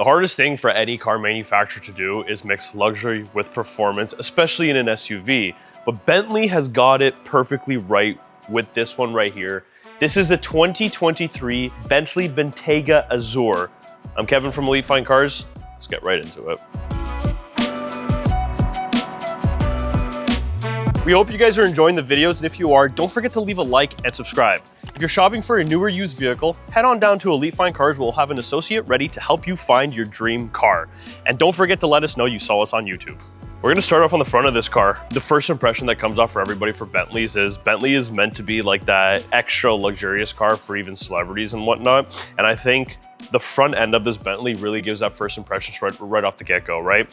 The hardest thing for any car manufacturer to do is mix luxury with performance, especially in an SUV. But Bentley has got it perfectly right with this one right here. This is the 2023 Bentley Bentayga Azure. I'm Kevin from Elite Fine Cars. Let's get right into it. We hope you guys are enjoying the videos, and if you are, don't forget to leave a like and subscribe. If you're shopping for a newer used vehicle, head on down to Elite Fine Cars. We'll have an associate ready to help you find your dream car. And don't forget to let us know you saw us on YouTube. We're gonna start off on the front of this car. The first impression that comes off for everybody for Bentleys is Bentley is meant to be like that extra luxurious car for even celebrities and whatnot. And I think the front end of this Bentley really gives that first impression right off the get-go, right?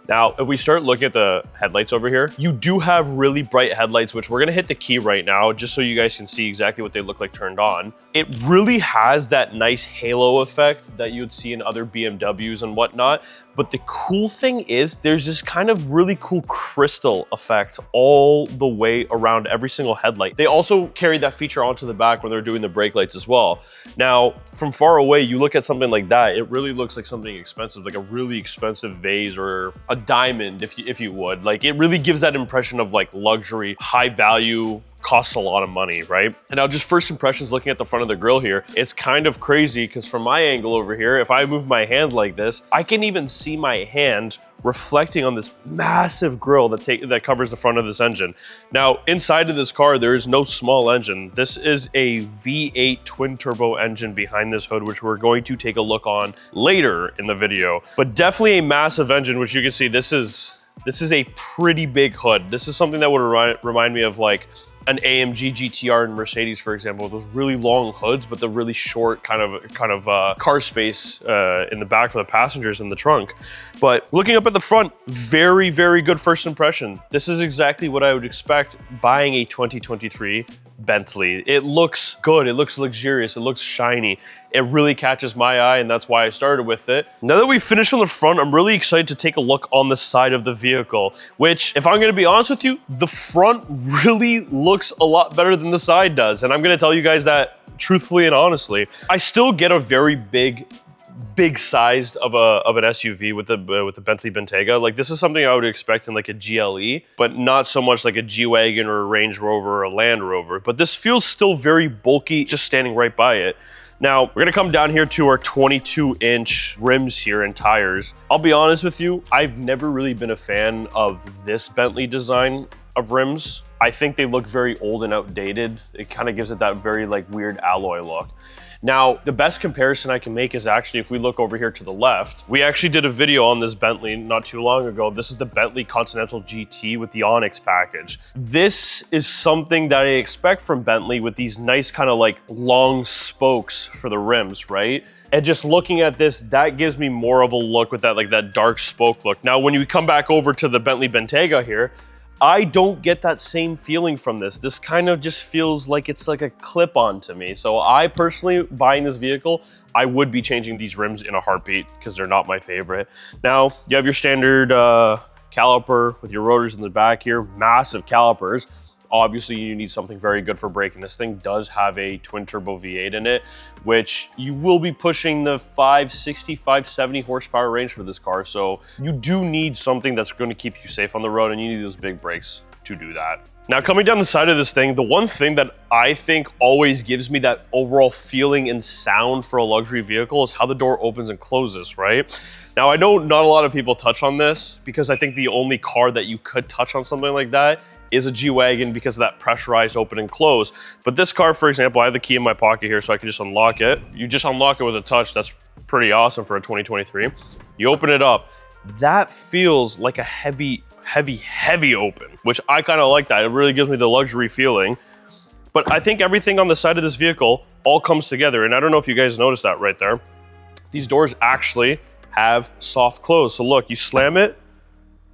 Now, if we start looking at the headlights over here, you do have really bright headlights, which we're gonna hit the key right now, just so you guys can see exactly what they look like turned on. It really has that nice halo effect that you'd see in other BMWs and whatnot. But the cool thing is there's this kind of really cool crystal effect all the way around every single headlight. They also carry that feature onto the back when they're doing the brake lights as well. Now, from far away, you look at something like that, it really looks like something expensive, like a really expensive vase or a diamond, if you would. Like, it really gives that impression of like luxury, high value, costs a lot of money, right? And now just first impressions looking at the front of the grille here, it's kind of crazy because from my angle over here, if I move my hand like this, I can even see my hand reflecting on this massive grille that covers the front of this engine. Now, inside of this car, there is no small engine. This is a V8 twin turbo engine behind this hood, which we're going to take a look on later in the video. But definitely a massive engine, which you can see, this is a pretty big hood. This is something that would remind me of like an AMG GTR and Mercedes, for example, those really long hoods, but the really short kind of car space in the back for the passengers in the trunk. But looking up at the front, very, very good first impression. This is exactly what I would expect buying a 2023 Bentley. It looks good, it looks luxurious, it looks shiny. It really catches my eye, and that's why I started with it. Now that we've finished on the front, I'm really excited to take a look on the side of the vehicle, which, if I'm gonna be honest with you, the front really looks a lot better than the side does. And I'm gonna tell you guys that truthfully and honestly. I still get a very big sized of an SUV with the Bentley Bentayga. Like, this is something I would expect in like a GLE, but not so much like a G-Wagon or a Range Rover or a Land Rover. But this feels still very bulky just standing right by it. Now, we're gonna come down here to our 22-inch rims here and tires. I'll be honest with you, I've never really been a fan of this Bentley design of rims. I think they look very old and outdated. It kind of gives it that very like weird alloy look. Now, the best comparison I can make is actually if we look over here to the left, we actually did a video on this Bentley not too long ago. This is the Bentley Continental GT with the Onyx package. This is something that I expect from Bentley with these nice kind of like long spokes for the rims, right? And just looking at this, that gives me more of a look with that like that dark spoke look. Now, when you come back over to the Bentley Bentayga here, I don't get that same feeling from this. This kind of just feels like it's like a clip-on to me. So I personally, buying this vehicle, I would be changing these rims in a heartbeat because they're not my favorite. Now, you have your standard caliper with your rotors in the back here, massive calipers. Obviously, you need something very good for braking. This thing does have a twin turbo V8 in it, which you will be pushing the 560, 570 horsepower range for this car. So you do need something that's going to keep you safe on the road, and you need those big brakes to do that. Now, coming down the side of this thing, the one thing that I think always gives me that overall feeling and sound for a luxury vehicle is how the door opens and closes, right? Now, I know not a lot of people touch on this because I think the only car that you could touch on something like that is a G-Wagon because of that pressurized open and close. But this car, for example, I have the key in my pocket here so I can just unlock it. You just unlock it with a touch. That's pretty awesome for a 2023. You open it up. That feels like a heavy open, which I kind of like that. It really gives me the luxury feeling. But I think everything on the side of this vehicle all comes together. And I don't know if you guys noticed that right there. These doors actually have soft close. So look, you slam it,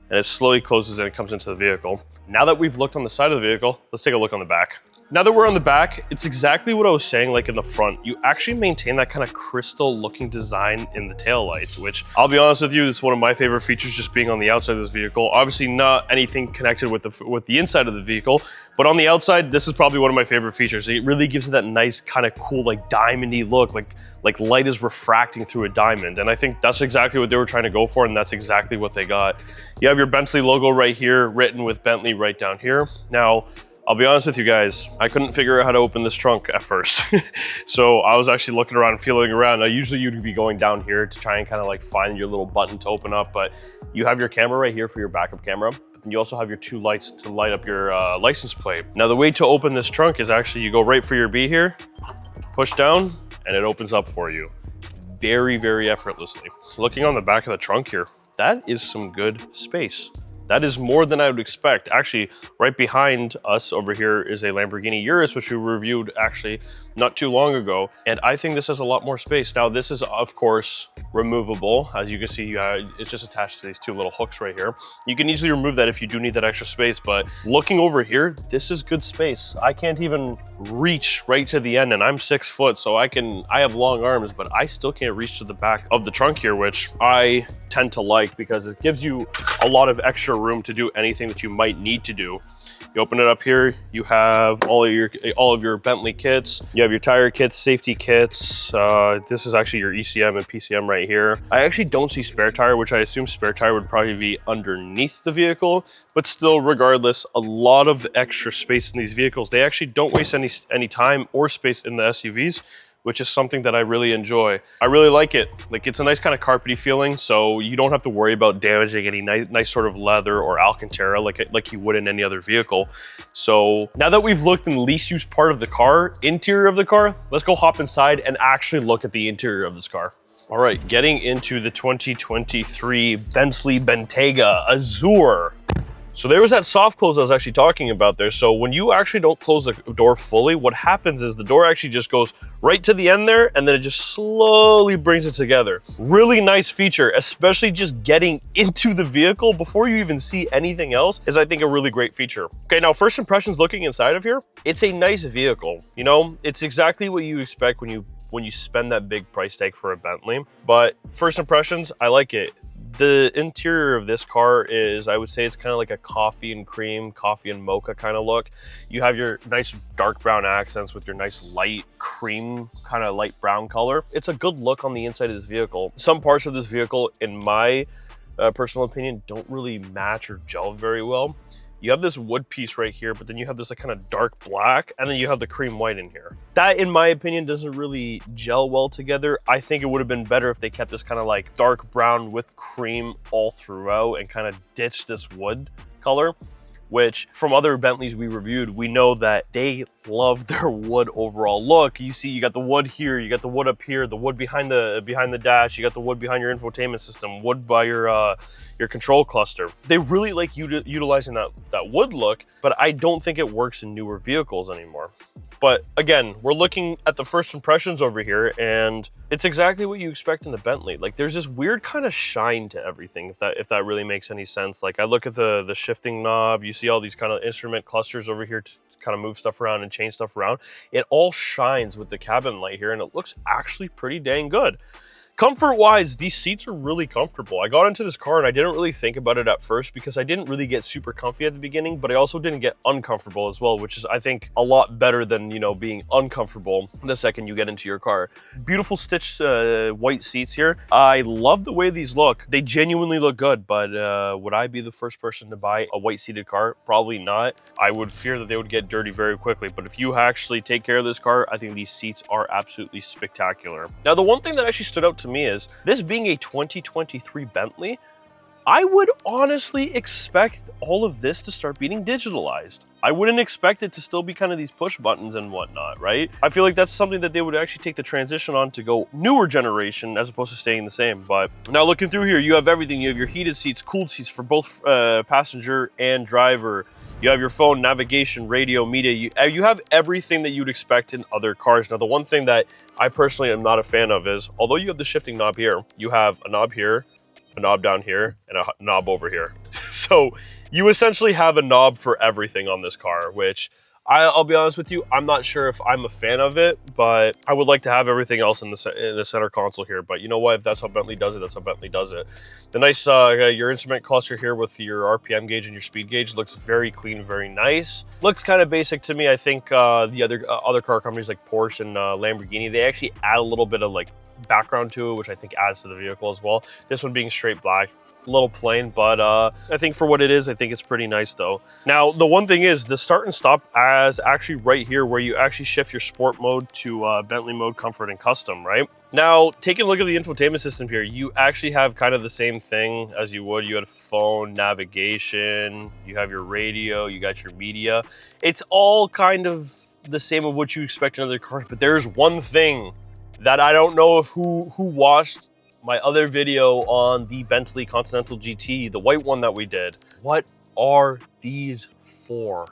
and it slowly closes and it comes into the vehicle. Now that we've looked on the side of the vehicle, let's take a look on the back. Now that we're on the back, it's exactly what I was saying, like in the front. You actually maintain that kind of crystal looking design in the taillights, which I'll be honest with you, it's one of my favorite features just being on the outside of this vehicle. Obviously not anything connected with the inside of the vehicle, but on the outside, this is probably one of my favorite features. It really gives it that nice kind of cool, like diamondy look, like light is refracting through a diamond. And I think that's exactly what they were trying to go for, and that's exactly what they got. You have your Bentley logo right here, written with Bentley right down here. Now, I'll be honest with you guys, I couldn't figure out how to open this trunk at first. So I was actually looking around and feeling around. Now, usually you'd be going down here to try and kind of like find your little button to open up, but you have your camera right here for your backup camera. But then you also have your 2 lights to light up your license plate. Now, the way to open this trunk is actually you go right for your B here, push down, and it opens up for you. Very, very effortlessly. Looking on the back of the trunk here, that is some good space. That is more than I would expect. Actually, right behind us over here is a Lamborghini Urus, which we reviewed actually not too long ago. And I think this has a lot more space. Now, this is, of course, removable. As you can see, it's just attached to these 2 little hooks right here. You can easily remove that if you do need that extra space, but looking over here, this is good space. I can't even reach right to the end, and I'm 6 foot, so I have long arms, but I still can't reach to the back of the trunk here, which I tend to like because it gives you a lot of extra room to do anything that you might need to do. You open it up here, you have all of your Bentley kits. You have your tire kits, safety kits. This is actually your ECM and PCM right here. I actually don't see spare tire, which I assume spare tire would probably be underneath the vehicle, but still, regardless, a lot of extra space in these vehicles. They actually don't waste any time or space in the SUVs, which is something that I really enjoy. I really like it. Like, it's a nice kind of carpety feeling, so you don't have to worry about damaging any nice sort of leather or Alcantara like you would in any other vehicle. So now that we've looked in the least used part of the car, interior of the car, let's go hop inside and actually look at the interior of this car. All right, getting into the 2023 Bentley Bentayga Azure. So there was that soft close I was actually talking about there. So when you actually don't close the door fully, what happens is the door actually just goes right to the end there, and then it just slowly brings it together. Really nice feature, especially just getting into the vehicle before you even see anything else is, I think, a really great feature. Okay, now first impressions looking inside of here, it's a nice vehicle. You know, it's exactly what you expect when you spend that big price tag for a Bentley. But first impressions, I like it. The interior of this car is, I would say, it's kind of like a coffee and cream, coffee and mocha kind of look. You have your nice dark brown accents with your nice light cream, kind of light brown color. It's a good look on the inside of this vehicle. Some parts of this vehicle, in my personal opinion, don't really match or gel very well. You have this wood piece right here, but then you have this like kind of dark black, and then you have the cream white in here. That, in my opinion, doesn't really gel well together. I think it would have been better if they kept this kind of like dark brown with cream all throughout and kind of ditched this wood color, which from other Bentleys we reviewed, we know that they love their wood overall look. You see, you got the wood here, you got the wood up here, the wood behind the dash, you got the wood behind your infotainment system, wood by your control cluster. They really like utilizing that wood look, but I don't think it works in newer vehicles anymore. But again, we're looking at the first impressions over here, and it's exactly what you expect in the Bentley. Like, there's this weird kind of shine to everything, if that really makes any sense. Like, I look at the shifting knob, you see all these kind of instrument clusters over here to kind of move stuff around and change stuff around. It all shines with the cabin light here, and it looks actually pretty dang good. Comfort-wise, these seats are really comfortable. I got into this car and I didn't really think about it at first because I didn't really get super comfy at the beginning, but I also didn't get uncomfortable as well, which is, I think, a lot better than, you know, being uncomfortable the second you get into your car. Beautiful stitched white seats here. I love the way these look. They genuinely look good, but would I be the first person to buy a white-seated car? Probably not. I would fear that they would get dirty very quickly, but if you actually take care of this car, I think these seats are absolutely spectacular. Now, the one thing that actually stood out to me is, this being a 2023 Bentley, I would honestly expect all of this to start being digitalized. I wouldn't expect it to still be kind of these push buttons and whatnot, right? I feel like that's something that they would actually take the transition on to go newer generation as opposed to staying the same. But now looking through here, you have everything. You have your heated seats, cooled seats for both passenger and driver. You have your phone, navigation, radio, media. You have everything that you'd expect in other cars. Now, the one thing that I personally am not a fan of is, although you have the shifting knob here, you have a knob here, a knob down here, and a knob over here. So you essentially have a knob for everything on this car, which I'll be honest with you, I'm not sure if I'm a fan of it, but I would like to have everything else in the center console here. But you know what? If that's how Bentley does it, that's how Bentley does it. The nice, your instrument cluster here with your RPM gauge and your speed gauge looks very clean, very nice. Looks kind of basic to me. I think the other car companies like Porsche and Lamborghini, they actually add a little bit of like background to it, which I think adds to the vehicle as well. This one being straight black, a little plain, but I think for what it is, I think it's pretty nice though. Now, the one thing is the start and stop as actually right here where you actually shift your sport mode to Bentley mode, comfort, and custom, right? Now, taking a look at the infotainment system here, you actually have kind of the same thing as you would. You had a phone, navigation, you have your radio, you got your media. It's all kind of the same of what you expect in other cars, but there's one thing that I don't know if who watched my other video on the Bentley Continental GT, the white one that we did. What are these for?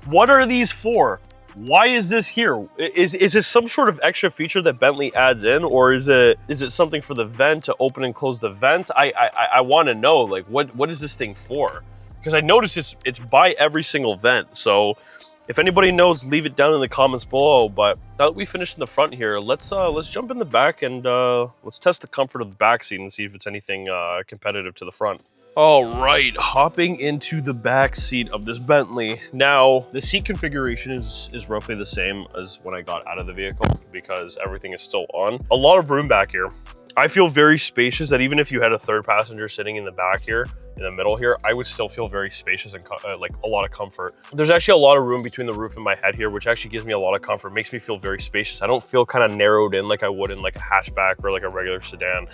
What are these for? Why is this here? Is it some sort of extra feature that Bentley adds in, or is it something for the vent to open and close the vents? I want to know, like, what is this thing for? Because I noticed it's by every single vent. So if anybody knows, leave it down in the comments below. But now that we finished in the front here, let's jump in the back and let's test the comfort of the back seat and see if it's anything competitive to the front. All right, hopping into the back seat of this Bentley. Now, the seat configuration is roughly the same as when I got out of the vehicle because everything is still on. A lot of room back here. I feel very spacious that even if you had a third passenger sitting in the back here, in the middle here, I would still feel very spacious and like a lot of comfort. There's actually a lot of room between the roof and my head here, which actually gives me a lot of comfort, makes me feel very spacious. I don't feel kind of narrowed in like I would in like a hatchback or like a regular sedan.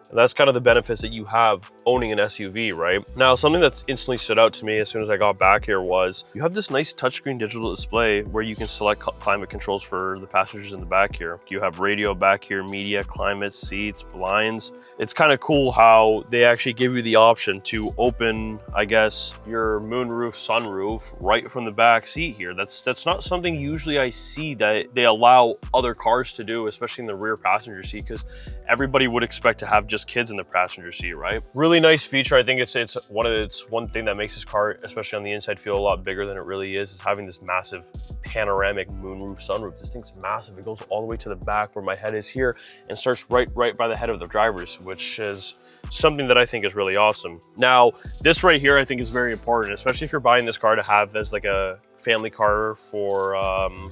And that's kind of the benefits that you have owning an SUV, right? Now, something that's instantly stood out to me as soon as I got back here was you have this nice touchscreen digital display where you can select climate controls for the passengers in the back here. You have radio back here, media, climate, seats, blinds. It's kind of cool how they actually give you the option to open, I guess, your moonroof, sunroof right from the back seat here. That's not something usually I see that they allow other cars to do, especially in the rear passenger seat, because everybody would expect to have just kids in the passenger seat, right? Really nice feature. I think it's one thing that makes this car, especially on the inside, feel a lot bigger than it really is having this massive panoramic moonroof, sunroof. This thing's massive. It goes all the way to the back where my head is here and starts right by the head of the drivers, which is something that I think is really awesome. Now, this right here I think is very important, especially if you're buying this car to have as like a family car for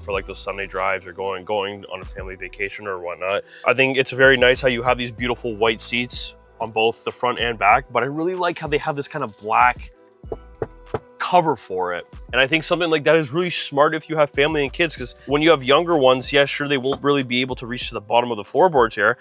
like those Sunday drives or going on a family vacation or whatnot. I think it's very nice how you have these beautiful white seats on both the front and back, but I really like how they have this kind of black cover for it. And I think something like that is really smart if you have family and kids, because when you have younger ones, yeah, sure, they won't really be able to reach to the bottom of the floorboards here,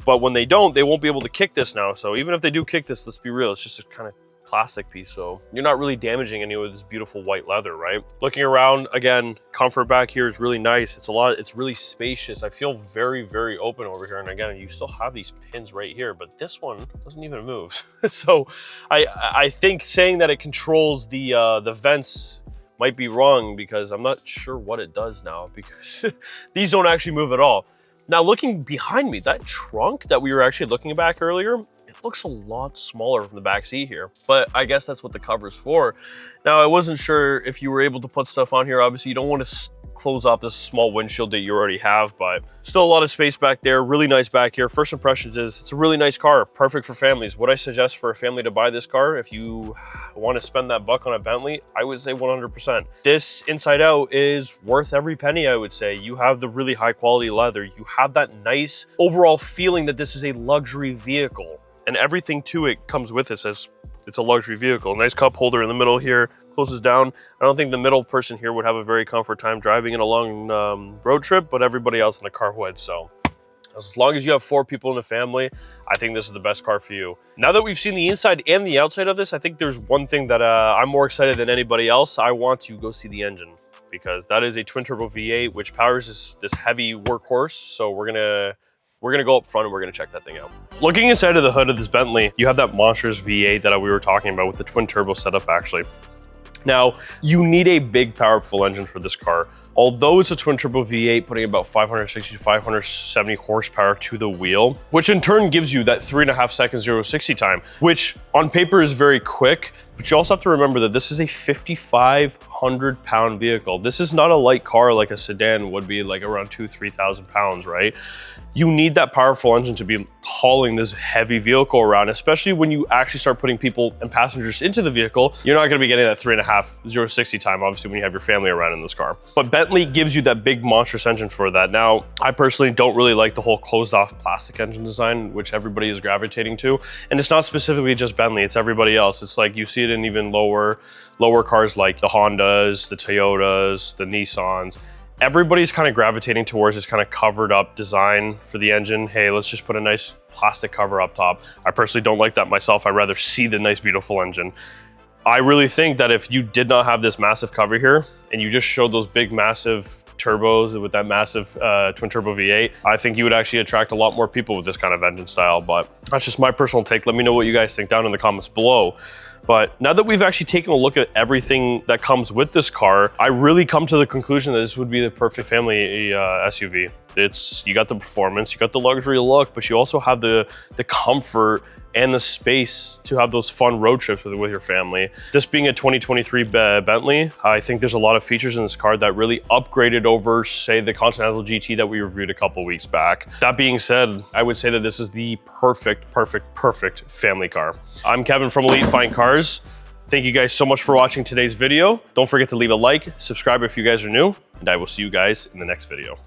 but when they don't, they won't be able to kick this now. So even if they do kick this, let's be real, it's just a kind of plastic piece, so you're not really damaging any of this beautiful white leather, right? Looking around, again, comfort back here is really nice. It's really spacious. I feel very, very open over here. And again, you still have these pins right here, but this one doesn't even move. So I think saying that it controls the vents might be wrong, because I'm not sure what it does now, because these don't actually move at all. Now, looking behind me, that trunk that we were actually looking back earlier, it looks a lot smaller from the back seat here, but I guess that's what the cover's for. Now, I wasn't sure if you were able to put stuff on here. Obviously, you don't want to close off this small windshield that you already have, but still a lot of space back there. Really nice back here. First impressions is it's a really nice car, perfect for families. Would I suggest for a family to buy this car? If you want to spend that buck on a Bentley, I would say 100%. This inside out is worth every penny, I would say. You have the really high quality leather. You have that nice overall feeling that this is a luxury vehicle, and everything to it comes with it as it's a luxury vehicle. Nice cup holder in the middle here, closes down. I don't think the middle person here would have a very comfort time driving in a long road trip, but everybody else in the car would. So as long as you have 4 people in the family, I think this is the best car for you. Now that we've seen the inside and the outside of this, I think there's one thing that I'm more excited than anybody else. I want to go see the engine, because that is a twin turbo V8, which powers this heavy workhorse. So we're gonna go up front and we're gonna check that thing out. Looking inside of the hood of this Bentley, you have that monstrous V8 that we were talking about with the twin turbo setup actually. Now, you need a big, powerful engine for this car. Although it's a twin turbo V8, putting about 560 to 570 horsepower to the wheel, which in turn gives you that 3.5 second 0-60 time, which on paper is very quick, but you also have to remember that this is a 5,500 300-pound vehicle. This is not a light car like a sedan would be, like around 2,000-3,000 pounds, right? You need that powerful engine to be hauling this heavy vehicle around, especially when you actually start putting people and passengers into the vehicle. You're not gonna be getting that 3.5, 0-60 time, obviously, when you have your family around in this car. But Bentley gives you that big monstrous engine for that. Now, I personally don't really like the whole closed off plastic engine design, which everybody is gravitating to. And it's not specifically just Bentley, it's everybody else. It's like you see it in even lower cars like the Hondas, the Toyotas, the Nissans. Everybody's kind of gravitating towards this kind of covered up design for the engine. Hey, let's just put a nice plastic cover up top. I personally don't like that myself. I'd rather see the nice, beautiful engine. I really think that if you did not have this massive cover here and you just showed those big, massive turbos with that massive twin turbo V8, I think you would actually attract a lot more people with this kind of engine style. But that's just my personal take. Let me know what you guys think down in the comments below. But now that we've actually taken a look at everything that comes with this car, I really come to the conclusion that this would be the perfect family SUV. You got the performance, you got the luxury look, but you also have the comfort and the space to have those fun road trips with your family. This being a 2023 Bentley, I think there's a lot of features in this car that really upgraded over, say, the Continental GT that we reviewed a couple weeks back. That being said, I would say that this is the perfect family car. I'm Kevin from Elite Fine Cars. Thank you guys so much for watching today's video. Don't forget to leave a like, subscribe if you guys are new, and I will see you guys in the next video.